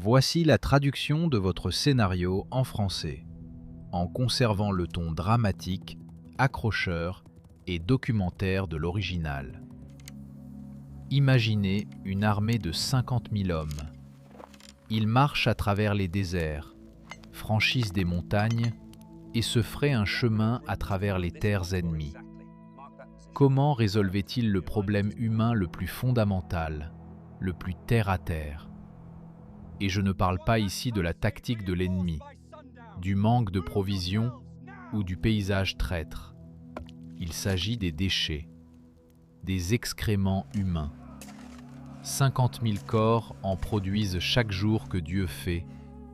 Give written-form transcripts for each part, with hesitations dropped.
Voici la traduction de votre scénario en français, en conservant le ton dramatique, accrocheur et documentaire de l'original. Imaginez une armée de 50 000 hommes. Ils marchent à travers les déserts, franchissent des montagnes et se fraient un chemin à travers les terres ennemies. Comment résolvaient-ils le problème humain le plus fondamental, le plus terre-à-terre? Et je ne parle pas ici de la tactique de l'ennemi, du manque de provisions ou du paysage traître. Il s'agit des déchets, des excréments humains. 50 000 corps en produisent chaque jour que Dieu fait,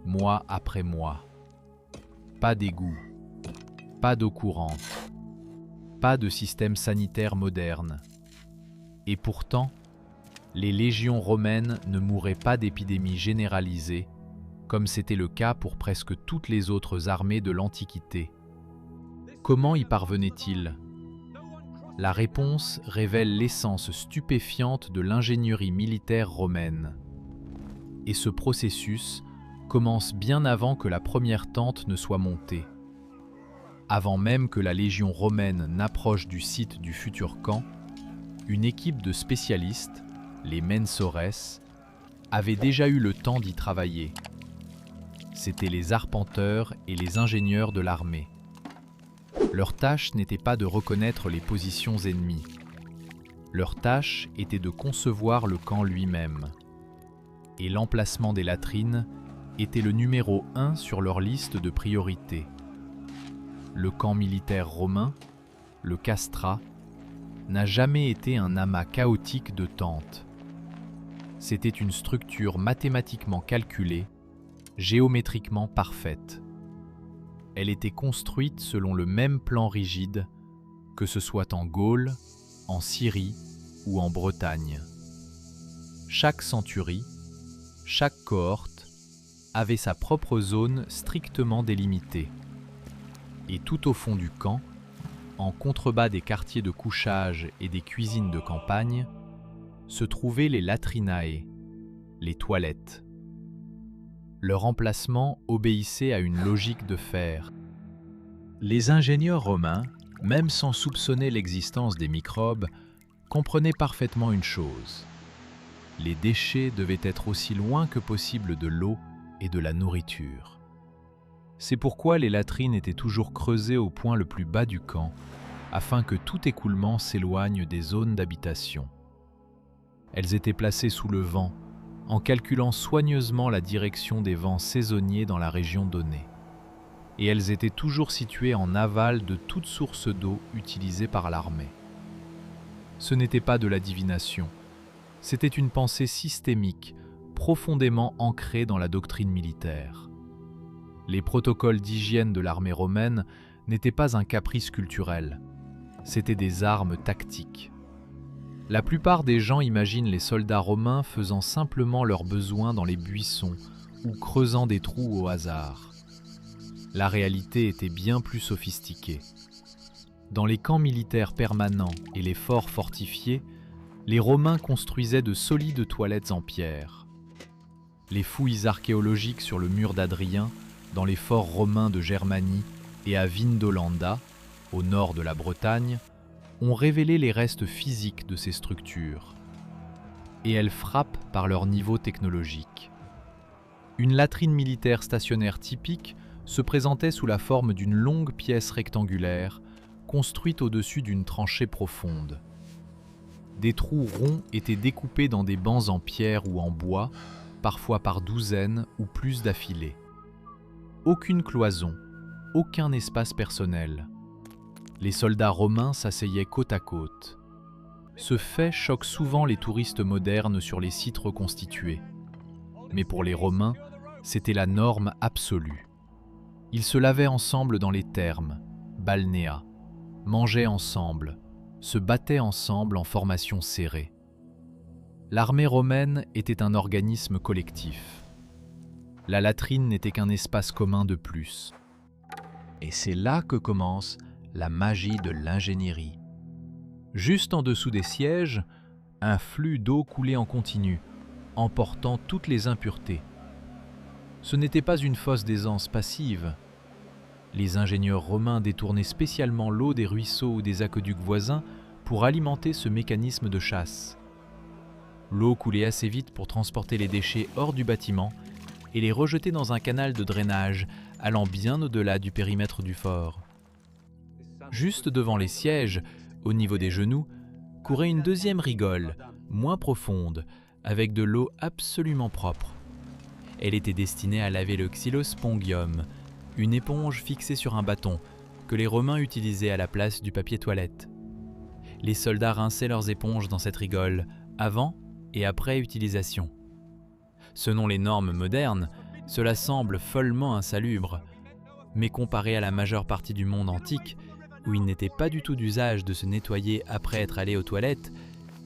mois après mois. Pas d'égout, pas d'eau courante, pas de système sanitaire moderne. Et pourtant, les légions romaines ne mouraient pas d'épidémies généralisées, comme c'était le cas pour presque toutes les autres armées de l'Antiquité. Comment y parvenaient-ils? La réponse révèle l'essence stupéfiante de l'ingénierie militaire romaine. Et ce processus commence bien avant que la première tente ne soit montée. Avant même que la légion romaine n'approche du site du futur camp, une équipe de spécialistes, les mensores, avait déjà eu le temps d'y travailler. C'étaient les arpenteurs et les ingénieurs de l'armée. Leur tâche n'était pas de reconnaître les positions ennemies. Leur tâche était de concevoir le camp lui-même. Et l'emplacement des latrines était le numéro 1 sur leur liste de priorités. Le camp militaire romain, le castrat, n'a jamais été un amas chaotique de tentes. C'était une structure mathématiquement calculée, géométriquement parfaite. Elle était construite selon le même plan rigide, que ce soit en Gaule, en Syrie ou en Bretagne. Chaque centurie, chaque cohorte, avait sa propre zone strictement délimitée. Et tout au fond du camp, en contrebas des quartiers de couchage et des cuisines de campagne, se trouvaient les latrinae, les toilettes. Leur emplacement obéissait à une logique de fer. Les ingénieurs romains, même sans soupçonner l'existence des microbes, comprenaient parfaitement une chose. Les déchets devaient être aussi loin que possible de l'eau et de la nourriture. C'est pourquoi les latrines étaient toujours creusées au point le plus bas du camp, afin que tout écoulement s'éloigne des zones d'habitation. Elles étaient placées sous le vent, en calculant soigneusement la direction des vents saisonniers dans la région donnée. Et elles étaient toujours situées en aval de toute source d'eau utilisée par l'armée. Ce n'était pas de la divination, c'était une pensée systémique, profondément ancrée dans la doctrine militaire. Les protocoles d'hygiène de l'armée romaine n'étaient pas un caprice culturel, c'étaient des armes tactiques. La plupart des gens imaginent les soldats romains faisant simplement leurs besoins dans les buissons ou creusant des trous au hasard. La réalité était bien plus sophistiquée. Dans les camps militaires permanents et les forts fortifiés, les Romains construisaient de solides toilettes en pierre. Les fouilles archéologiques sur le mur d'Adrien, dans les forts romains de Germanie et à Vindolanda, au nord de la Bretagne, ont révélé les restes physiques de ces structures. Et elles frappent par leur niveau technologique. Une latrine militaire stationnaire typique se présentait sous la forme d'une longue pièce rectangulaire, construite au-dessus d'une tranchée profonde. Des trous ronds étaient découpés dans des bancs en pierre ou en bois, parfois par douzaines ou plus d'affilés. Aucune cloison, aucun espace personnel. Les soldats romains s'asseyaient côte à côte. Ce fait choque souvent les touristes modernes sur les sites reconstitués. Mais pour les Romains, c'était la norme absolue. Ils se lavaient ensemble dans les thermes, balnéa, mangeaient ensemble, se battaient ensemble en formation serrée. L'armée romaine était un organisme collectif. La latrine n'était qu'un espace commun de plus. Et c'est là que commence la magie de l'ingénierie. Juste en dessous des sièges, un flux d'eau coulait en continu, emportant toutes les impuretés. Ce n'était pas une fosse d'aisance passive. Les ingénieurs romains détournaient spécialement l'eau des ruisseaux ou des aqueducs voisins pour alimenter ce mécanisme de chasse. L'eau coulait assez vite pour transporter les déchets hors du bâtiment et les rejeter dans un canal de drainage allant bien au-delà du périmètre du fort. Juste devant les sièges, au niveau des genoux, courait une deuxième rigole, moins profonde, avec de l'eau absolument propre. Elle était destinée à laver le xylospongium, une éponge fixée sur un bâton que les Romains utilisaient à la place du papier toilette. Les soldats rinçaient leurs éponges dans cette rigole, avant et après utilisation. Selon les normes modernes, cela semble follement insalubre, mais comparé à la majeure partie du monde antique, où il n'était pas du tout d'usage de se nettoyer après être allé aux toilettes,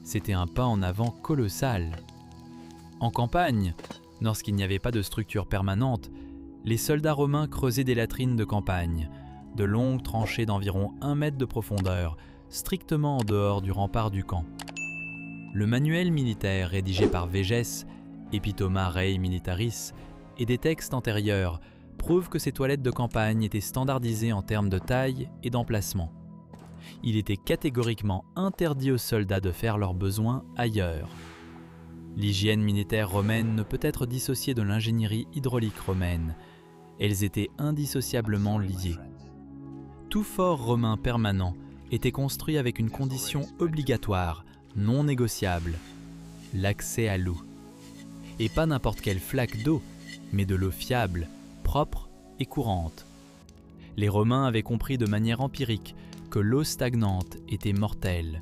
c'était un pas en avant colossal. En campagne, lorsqu'il n'y avait pas de structure permanente, les soldats romains creusaient des latrines de campagne, de longues tranchées d'environ 1 mètre de profondeur, strictement en dehors du rempart du camp. Le manuel militaire rédigé par Végès, Epitoma Rei Militaris, et des textes antérieurs prouvent que ces toilettes de campagne étaient standardisées en termes de taille et d'emplacement. Il était catégoriquement interdit aux soldats de faire leurs besoins ailleurs. L'hygiène militaire romaine ne peut être dissociée de l'ingénierie hydraulique romaine. Elles étaient indissociablement liées. Tout fort romain permanent était construit avec une condition obligatoire, non négociable, l'accès à l'eau. Et pas n'importe quelle flaque d'eau, mais de l'eau fiable, propre et courante. Les Romains avaient compris de manière empirique que l'eau stagnante était mortelle.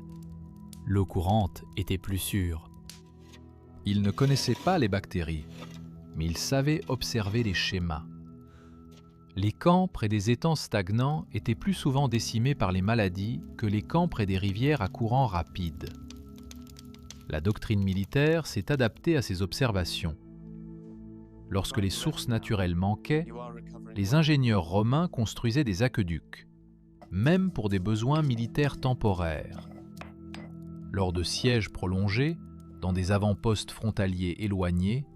L'eau courante était plus sûre. Ils ne connaissaient pas les bactéries, mais ils savaient observer les schémas. Les camps près des étangs stagnants étaient plus souvent décimés par les maladies que les camps près des rivières à courant rapide. La doctrine militaire s'est adaptée à ces observations. Lorsque les sources naturelles manquaient, les ingénieurs romains construisaient des aqueducs, même pour des besoins militaires temporaires. Lors de sièges prolongés, dans des avant-postes frontaliers éloignés,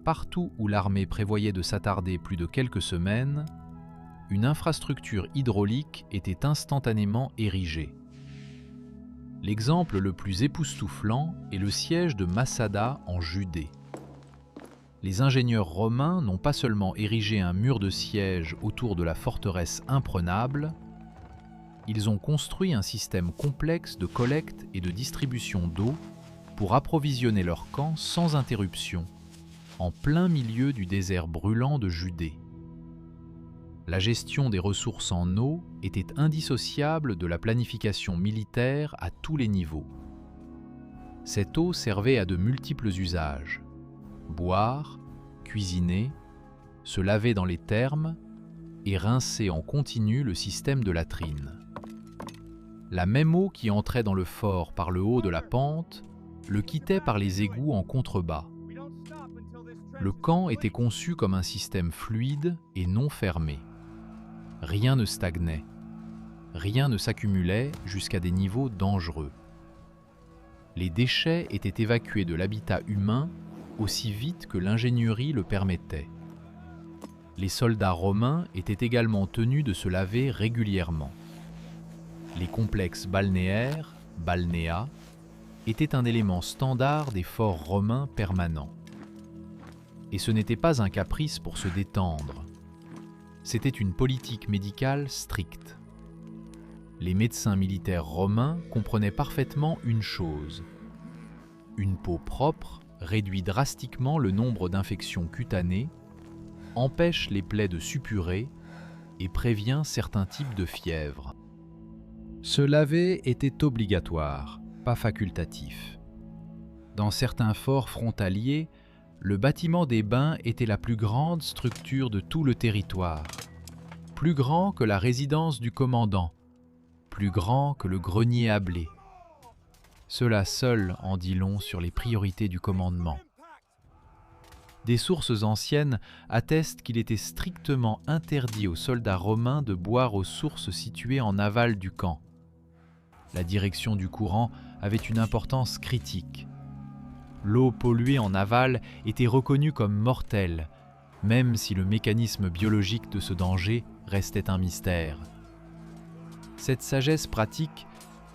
partout où l'armée prévoyait de s'attarder plus de quelques semaines, une infrastructure hydraulique était instantanément érigée. L'exemple le plus époustouflant est le siège de Massada en Judée. Les ingénieurs romains n'ont pas seulement érigé un mur de siège autour de la forteresse imprenable, ils ont construit un système complexe de collecte et de distribution d'eau pour approvisionner leur camp sans interruption, en plein milieu du désert brûlant de Judée. La gestion des ressources en eau était indissociable de la planification militaire à tous les niveaux. Cette eau servait à de multiples usages: boire, cuisiner, se laver dans les thermes et rincer en continu le système de latrines. La même eau qui entrait dans le fort par le haut de la pente le quittait par les égouts en contrebas. Le camp était conçu comme un système fluide et non fermé. Rien ne stagnait, rien ne s'accumulait jusqu'à des niveaux dangereux. Les déchets étaient évacués de l'habitat humain aussi vite que l'ingénierie le permettait. Les soldats romains étaient également tenus de se laver régulièrement. Les complexes balnéaires, balnéa, étaient un élément standard des forts romains permanents. Et ce n'était pas un caprice pour se détendre. C'était une politique médicale stricte. Les médecins militaires romains comprenaient parfaitement une chose: une peau propre réduit drastiquement le nombre d'infections cutanées, empêche les plaies de suppurer et prévient certains types de fièvre. Se laver était obligatoire, pas facultatif. Dans certains forts frontaliers, le bâtiment des bains était la plus grande structure de tout le territoire, plus grand que la résidence du commandant, plus grand que le grenier à blé. Cela seul en dit long sur les priorités du commandement. Des sources anciennes attestent qu'il était strictement interdit aux soldats romains de boire aux sources situées en aval du camp. La direction du courant avait une importance critique. L'eau polluée en aval était reconnue comme mortelle, même si le mécanisme biologique de ce danger restait un mystère. Cette sagesse pratique,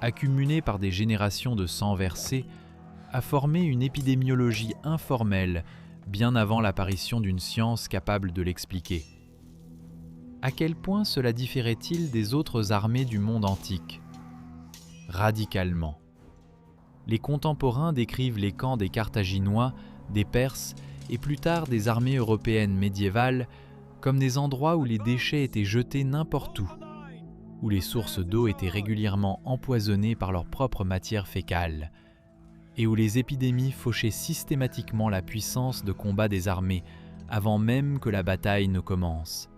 accumulée par des générations de sang versé, a formé une épidémiologie informelle bien avant l'apparition d'une science capable de l'expliquer. À quel point cela différait-il des autres armées du monde antique ? Radicalement. Les contemporains décrivent les camps des Carthaginois, des Perses et plus tard des armées européennes médiévales comme des endroits où les déchets étaient jetés n'importe où les sources d'eau étaient régulièrement empoisonnées par leur propre matière fécale, et où les épidémies fauchaient systématiquement la puissance de combat des armées avant même que la bataille ne commence.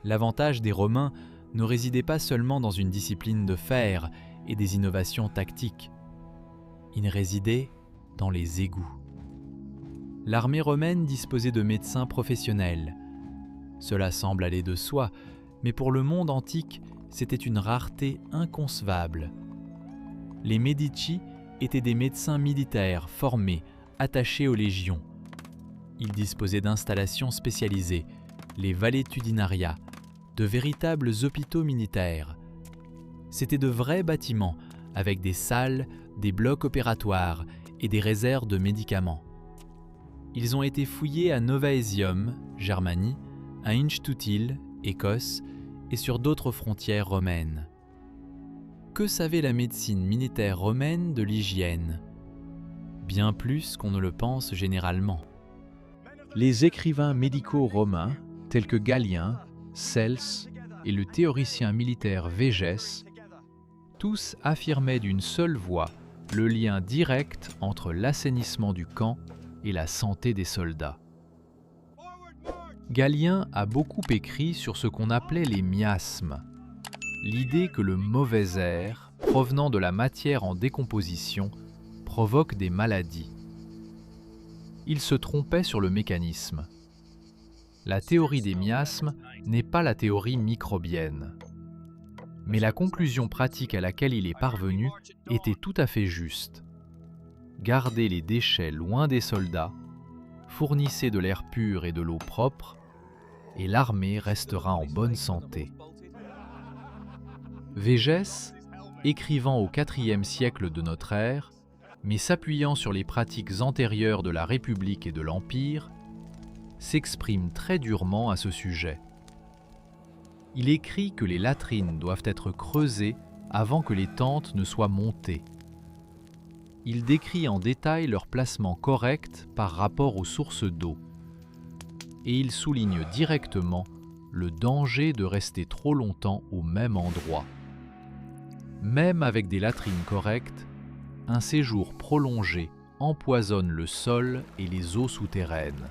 L'avantage des Romains ne résidait pas seulement dans une discipline de fer et des innovations tactiques. Il résidait dans les égouts. L'armée romaine disposait de médecins professionnels. Cela semble aller de soi, mais pour le monde antique, c'était une rareté inconcevable. Les Médicis étaient des médecins militaires formés, attachés aux légions. Ils disposaient d'installations spécialisées, les valetudinariats, de véritables hôpitaux militaires. C'étaient de vrais bâtiments, avec des salles, des blocs opératoires et des réserves de médicaments. Ils ont été fouillés à Novaesium, Germanie, à Inchtuthil, Écosse, et sur d'autres frontières romaines. Que savait la médecine militaire romaine de l'hygiène ? Bien plus qu'on ne le pense généralement. Les écrivains médicaux romains, tels que Galien, Cels et le théoricien militaire Végès, tous affirmaient d'une seule voix le lien direct entre l'assainissement du camp et la santé des soldats. Galien a beaucoup écrit sur ce qu'on appelait les miasmes, l'idée que le mauvais air, provenant de la matière en décomposition, provoque des maladies. Il se trompait sur le mécanisme. La théorie des miasmes n'est pas la théorie microbienne. Mais la conclusion pratique à laquelle il est parvenu était tout à fait juste. Gardez les déchets loin des soldats, fournissez de l'air pur et de l'eau propre, et l'armée restera en bonne santé. Végès, écrivant au IVe siècle de notre ère, mais s'appuyant sur les pratiques antérieures de la République et de l'Empire, s'exprime très durement à ce sujet. Il écrit que les latrines doivent être creusées avant que les tentes ne soient montées. Il décrit en détail leur placement correct par rapport aux sources d'eau. Et il souligne directement le danger de rester trop longtemps au même endroit. Même avec des latrines correctes, un séjour prolongé empoisonne le sol et les eaux souterraines.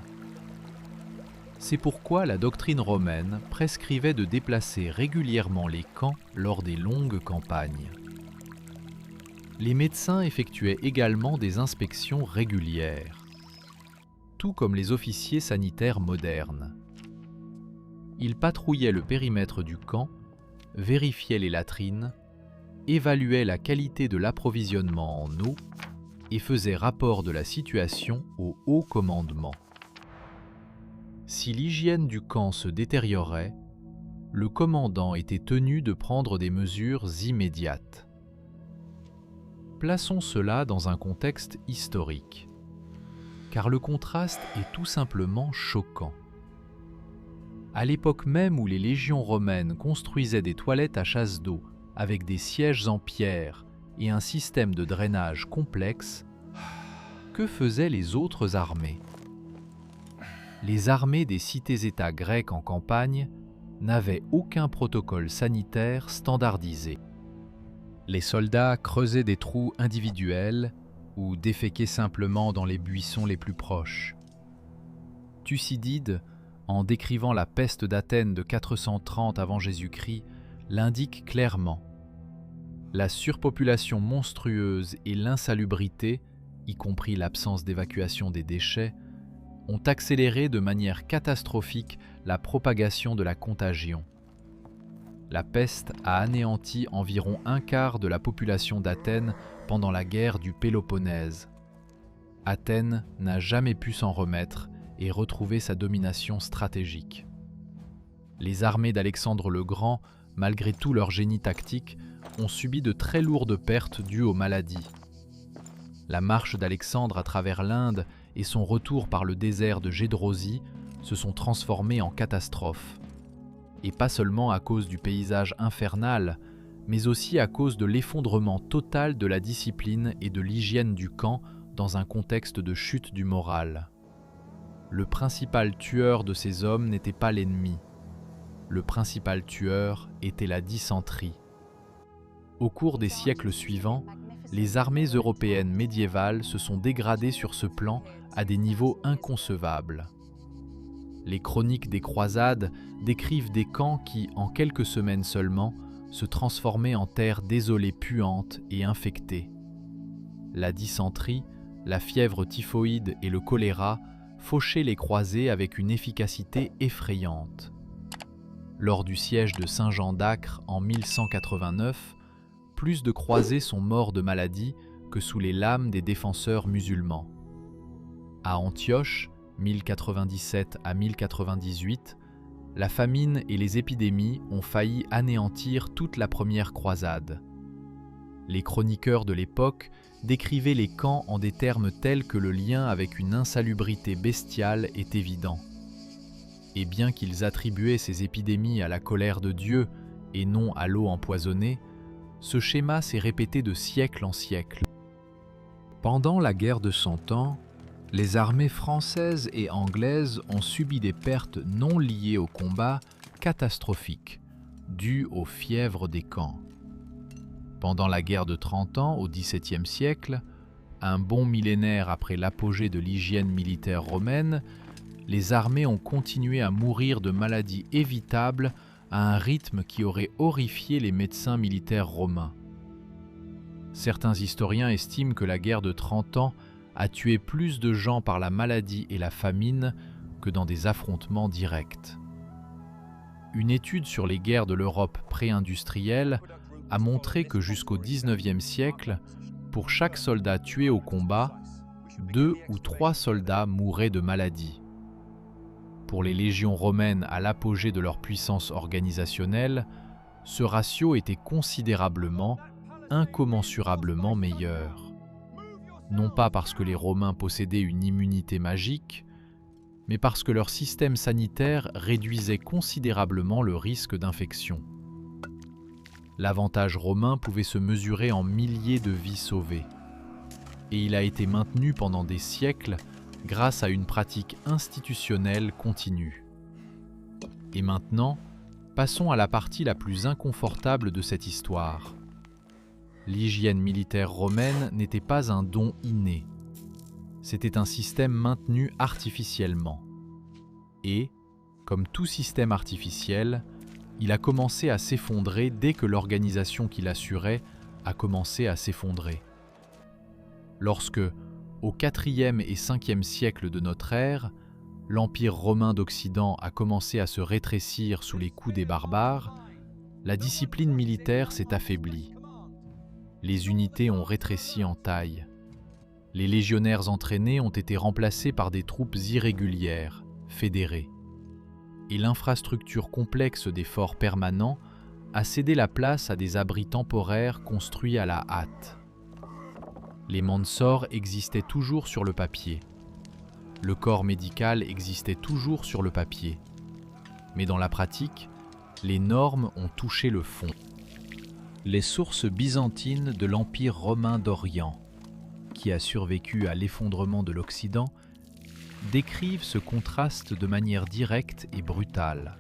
C'est pourquoi la doctrine romaine prescrivait de déplacer régulièrement les camps lors des longues campagnes. Les médecins effectuaient également des inspections régulières, tout comme les officiers sanitaires modernes. Ils patrouillaient le périmètre du camp, vérifiaient les latrines, évaluaient la qualité de l'approvisionnement en eau et faisaient rapport de la situation au haut commandement. Si l'hygiène du camp se détériorait, le commandant était tenu de prendre des mesures immédiates. Plaçons cela dans un contexte historique, car le contraste est tout simplement choquant. À l'époque même où les légions romaines construisaient des toilettes à chasse d'eau avec des sièges en pierre et un système de drainage complexe, que faisaient les autres armées ? Les armées des cités-États grecques en campagne n'avaient aucun protocole sanitaire standardisé. Les soldats creusaient des trous individuels ou déféquaient simplement dans les buissons les plus proches. Thucydide, en décrivant la peste d'Athènes de 430 avant Jésus-Christ, l'indique clairement. La surpopulation monstrueuse et l'insalubrité, y compris l'absence d'évacuation des déchets, ont accéléré de manière catastrophique la propagation de la contagion. La peste a anéanti environ un quart de la population d'Athènes pendant la guerre du Péloponnèse. Athènes n'a jamais pu s'en remettre et retrouver sa domination stratégique. Les armées d'Alexandre le Grand, malgré tout leur génie tactique, ont subi de très lourdes pertes dues aux maladies. La marche d'Alexandre à travers l'Inde et son retour par le désert de Gédrosie se sont transformés en catastrophes. Et pas seulement à cause du paysage infernal, mais aussi à cause de l'effondrement total de la discipline et de l'hygiène du camp dans un contexte de chute du moral. Le principal tueur de ces hommes n'était pas l'ennemi. Le principal tueur était la dysenterie. Au cours des siècles suivants, les armées européennes médiévales se sont dégradées sur ce plan à des niveaux inconcevables. Les chroniques des croisades décrivent des camps qui, en quelques semaines seulement, se transformaient en terres désolées puantes et infectées. La dysenterie, la fièvre typhoïde et le choléra fauchaient les croisés avec une efficacité effrayante. Lors du siège de Saint-Jean d'Acre en 1189, plus de croisés sont morts de maladie que sous les lames des défenseurs musulmans. À Antioche, 1097 à 1098, la famine et les épidémies ont failli anéantir toute la première croisade. Les chroniqueurs de l'époque décrivaient les camps en des termes tels que le lien avec une insalubrité bestiale est évident. Et bien qu'ils attribuaient ces épidémies à la colère de Dieu et non à l'eau empoisonnée, ce schéma s'est répété de siècle en siècle. Pendant la guerre de Cent Ans, les armées françaises et anglaises ont subi des pertes non liées au combat catastrophiques, dues aux fièvres des camps. Pendant la guerre de 30 ans au XVIIe siècle, un bon millénaire après l'apogée de l'hygiène militaire romaine, les armées ont continué à mourir de maladies évitables à un rythme qui aurait horrifié les médecins militaires romains. Certains historiens estiment que la guerre de 30 ans a tué plus de gens par la maladie et la famine que dans des affrontements directs. Une étude sur les guerres de l'Europe pré-industrielle a montré que jusqu'au XIXe siècle, pour chaque soldat tué au combat, 2 ou 3 soldats mouraient de maladie. Pour les légions romaines à l'apogée de leur puissance organisationnelle, ce ratio était considérablement, incommensurablement meilleur. Non pas parce que les Romains possédaient une immunité magique, mais parce que leur système sanitaire réduisait considérablement le risque d'infection. L'avantage romain pouvait se mesurer en milliers de vies sauvées, et il a été maintenu pendant des siècles grâce à une pratique institutionnelle continue. Et maintenant, passons à la partie la plus inconfortable de cette histoire. L'hygiène militaire romaine n'était pas un don inné. C'était un système maintenu artificiellement. Et, comme tout système artificiel, il a commencé à s'effondrer dès que l'organisation qu'il assurait a commencé à s'effondrer. Lorsque, au IVe et Ve siècle de notre ère, l'Empire romain d'Occident a commencé à se rétrécir sous les coups des barbares, la discipline militaire s'est affaiblie. Les unités ont rétréci en taille. Les légionnaires entraînés ont été remplacés par des troupes irrégulières, fédérées. Et l'infrastructure complexe des forts permanents a cédé la place à des abris temporaires construits à la hâte. Les Mansors existaient toujours sur le papier. Le corps médical existait toujours sur le papier. Mais dans la pratique, les normes ont touché le fond. Les sources byzantines de l'Empire romain d'Orient, qui a survécu à l'effondrement de l'Occident, décrivent ce contraste de manière directe et brutale.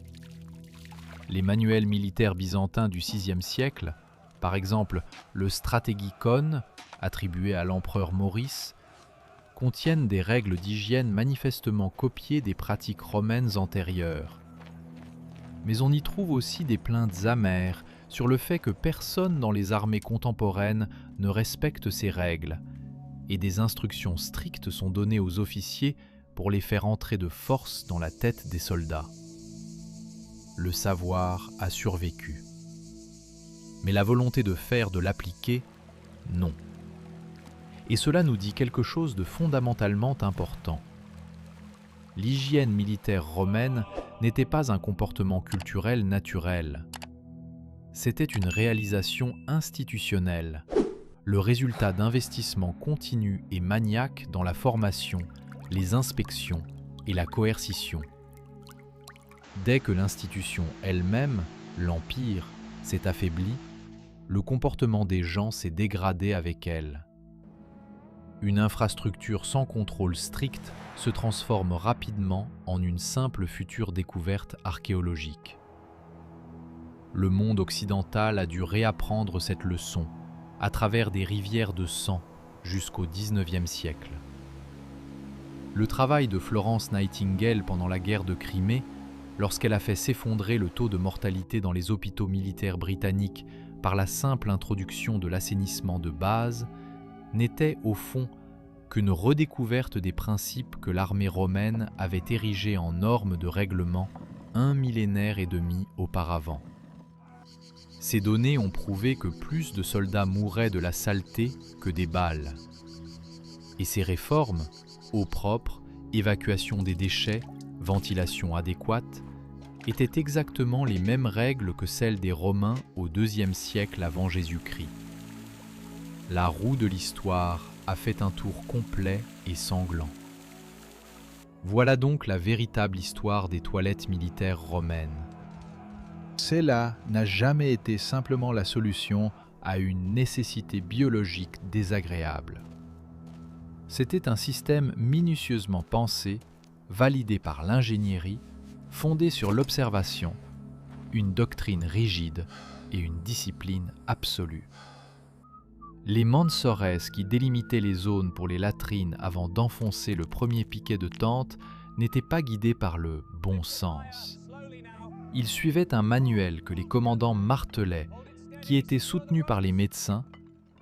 Les manuels militaires byzantins du VIe siècle, par exemple le Strategikon, attribué à l'empereur Maurice, contiennent des règles d'hygiène manifestement copiées des pratiques romaines antérieures. Mais on y trouve aussi des plaintes amères sur le fait que personne dans les armées contemporaines ne respecte ces règles, et des instructions strictes sont données aux officiers pour les faire entrer de force dans la tête des soldats. Le savoir a survécu. Mais la volonté de faire de l'appliquer, non. Et cela nous dit quelque chose de fondamentalement important. l'hygiène militaire romaine n'était pas un comportement culturel naturel. C'était une réalisation institutionnelle, le résultat d'investissements continus et maniaques dans la formation, les inspections et la coercition. Dès que l'institution elle-même, l'Empire, s'est affaiblie, le comportement des gens s'est dégradé avec elle. Une infrastructure sans contrôle strict se transforme rapidement en une simple future découverte archéologique. Le monde occidental a dû réapprendre cette leçon à travers des rivières de sang jusqu'au XIXe siècle. Le travail de Florence Nightingale pendant la guerre de Crimée, lorsqu'elle a fait s'effondrer le taux de mortalité dans les hôpitaux militaires britanniques par la simple introduction de l'assainissement de base, n'était au fond qu'une redécouverte des principes que l'armée romaine avait érigés en normes de règlement un millénaire et demi auparavant. Ces données ont prouvé que plus de soldats mouraient de la saleté que des balles. Et ces réformes, eau propre, évacuation des déchets, ventilation adéquate, étaient exactement les mêmes règles que celles des Romains au IIe siècle avant Jésus-Christ. La roue de l'histoire a fait un tour complet et sanglant. Voilà donc la véritable histoire des toilettes militaires romaines. Cela n'a jamais été simplement la solution à une nécessité biologique désagréable. C'était un système minutieusement pensé, validé par l'ingénierie, fondé sur l'observation, une doctrine rigide et une discipline absolue. Les mansores qui délimitaient les zones pour les latrines avant d'enfoncer le premier piquet de tente n'étaient pas guidés par le bon sens. Ils suivaient un manuel que les commandants martelaient, qui était soutenu par les médecins,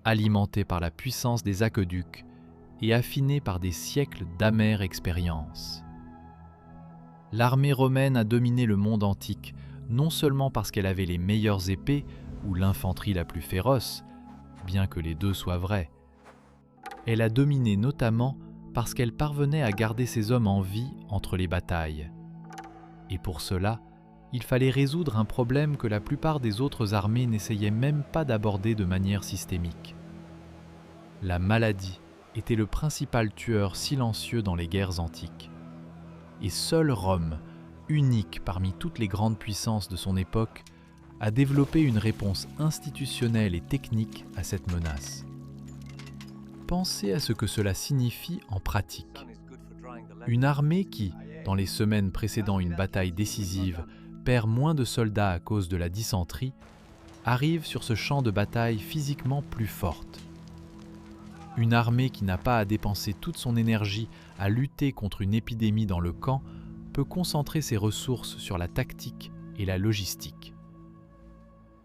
alimenté par la puissance des aqueducs et affiné par des siècles d'amères expériences. L'armée romaine a dominé le monde antique, non seulement parce qu'elle avait les meilleures épées ou l'infanterie la plus féroce, bien que les deux soient vrais. Elle a dominé notamment parce qu'elle parvenait à garder ses hommes en vie entre les batailles. Et pour cela, il fallait résoudre un problème que la plupart des autres armées n'essayaient même pas d'aborder de manière systémique. La maladie était le principal tueur silencieux dans les guerres antiques. Et seule Rome, unique parmi toutes les grandes puissances de son époque, a développé une réponse institutionnelle et technique à cette menace. Pensez à ce que cela signifie en pratique. Une armée qui, dans les semaines précédant une bataille décisive, perd moins de soldats à cause de la dysenterie, arrive sur ce champ de bataille physiquement plus forte. Une armée qui n'a pas à dépenser toute son énergie à lutter contre une épidémie dans le camp peut concentrer ses ressources sur la tactique et la logistique.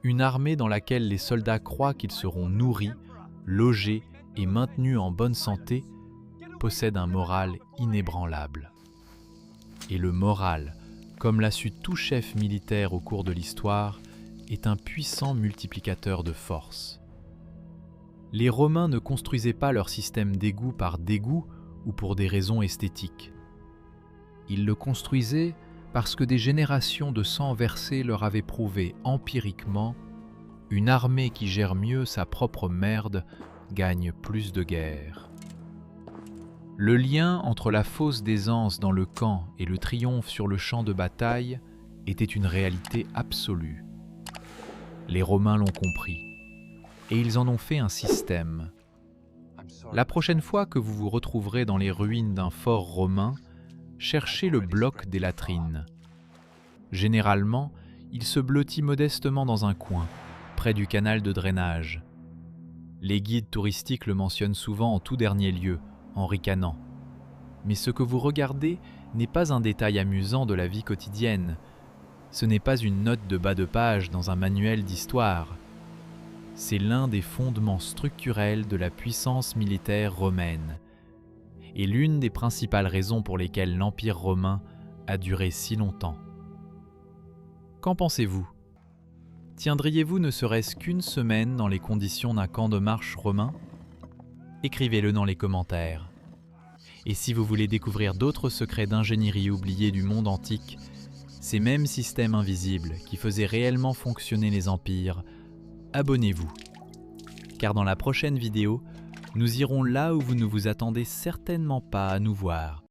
Une armée dans laquelle les soldats croient qu'ils seront nourris, logés et maintenus en bonne santé possède un moral inébranlable. Et le moral, comme l'a su tout chef militaire au cours de l'histoire, est un puissant multiplicateur de force. Les Romains ne construisaient pas leur système d'égout par dégoût ou pour des raisons esthétiques. Ils le construisaient parce que des générations de sang versé leur avaient prouvé empiriquement une armée qui gère mieux sa propre merde gagne plus de guerres. Le lien entre la fausse d'aisance dans le camp et le triomphe sur le champ de bataille était une réalité absolue. Les Romains l'ont compris, et ils en ont fait un système. La prochaine fois que vous vous retrouverez dans les ruines d'un fort romain, cherchez le bloc des latrines. Généralement, il se blottit modestement dans un coin, près du canal de drainage. Les guides touristiques le mentionnent souvent en tout dernier lieu, en ricanant. Mais ce que vous regardez n'est pas un détail amusant de la vie quotidienne. Ce n'est pas une note de bas de page dans un manuel d'histoire. C'est l'un des fondements structurels de la puissance militaire romaine, et l'une des principales raisons pour lesquelles l'Empire romain a duré si longtemps. Qu'en pensez-vous ? Tiendriez-vous ne serait-ce qu'une semaine dans les conditions d'un camp de marche romain ? Écrivez-le dans les commentaires. Et si vous voulez découvrir d'autres secrets d'ingénierie oubliés du monde antique, ces mêmes systèmes invisibles qui faisaient réellement fonctionner les empires, abonnez-vous. Car dans la prochaine vidéo, nous irons là où vous ne vous attendez certainement pas à nous voir.